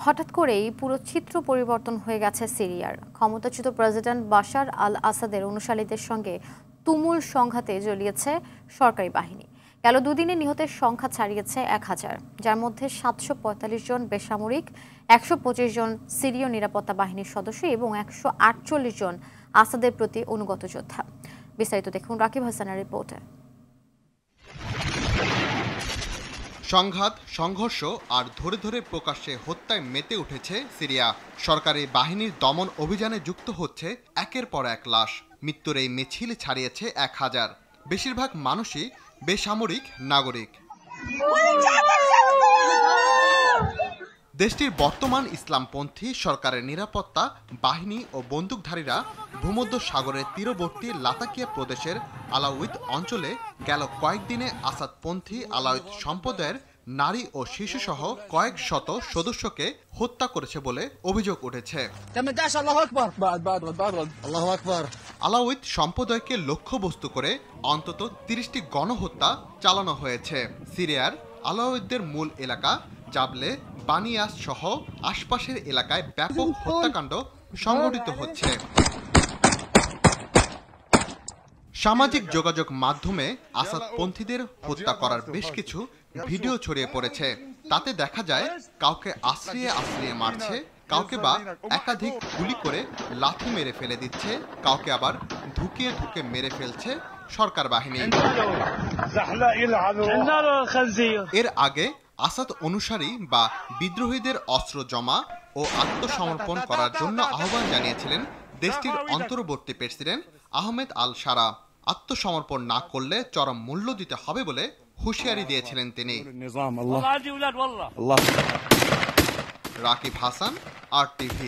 হঠাৎ করেই পুরো চিত্র পরিবর্তন হয়ে গেছে সিরিয়ার। ক্ষমতাচ্যুত প্রেসিডেন্ট বাশার আল আসাদের অনুসারীদের সঙ্গে তুমুল সংঘাতে জড়িয়েছে সরকারি বাহিনী। গেল দুদিনে নিহতের সংখ্যা ছাড়িয়েছে 1000, যার মধ্যে 745 জন বেসামরিক, 125 জন সিরীয় নিরাপত্তা বাহিনীর সদস্য এবং 148 জন আসাদের প্রতি অনুগত যোদ্ধা। বিস্তারিত দেখুন রাকিব হাসানের রিপোর্টে। সংঘাত, সংঘর্ষ আর ধরে ধরে প্রকাশ্যে হত্যায় মেতে উঠেছে সিরিয়া। সরকারি বাহিনীর দমন অভিযানে যুক্ত হচ্ছে একের পর এক লাশ। মৃত্যুর এই মিছিল ছাড়িয়েছে 1000। বেশিরভাগ মানুষই বেসামরিক নাগরিক। দেশটির বর্তমান ইসলামপন্থী সরকারের নিরাপত্তা বাহিনী ও বন্দুকধারীরা ভূমধ্য সাগরের তীরবর্তী লাতাকিয়া প্রদেশের আলাউইত অঞ্চলে গেল কয়েকদিনে আসাদপন্থী আলাউইত সম্প্রদায়ের নারী ও শিশুসহ কয়েক শত সদস্যকে হত্যা করেছে বলে অভিযোগ উঠেছে। আলাউইত সম্প্রদায়কে লক্ষ্যবস্তু করে অন্তত 30টি গণহত্যা চালানো হয়েছে। সিরিয়ার আলাউইতদের মূল এলাকা জাবলে বানিয়াস সহ আশপাশের এলাকায় ব্যাপক হত্যাকাণ্ড সংঘটিত হচ্ছে। সামাজিক যোগাযোগ মাধ্যমে আসাদপন্থীদের হত্যা করার বেশ কিছু ভিডিও ছড়িয়ে পড়েছে। তাতে দেখা যায় কাউকে আশ্রিয়ে আশ্রিয়ে মারছে, কাউকে বা একাধিক গুলি করে লাথি মেরে ফেলে দিচ্ছে, কাউকে আবার ঢুকিয়ে ঢুকে মেরে ফেলছে সরকার বাহিনী। এর আগে আসাদ অনুসারী বা বিদ্রোহীদের অস্ত্র জমা ও আত্মসমর্পণ করার জন্য আহ্বান জানিয়েছিলেন দেশটির অন্তর্বর্তী প্রেসিডেন্ট আহমেদ আল সারা। আত্মসমর্পণ না করলে চরম মূল্য দিতে হবে বলে হুঁশিয়ারি দিয়েছিলেন তিনি। রাকিব হাসান, RTV।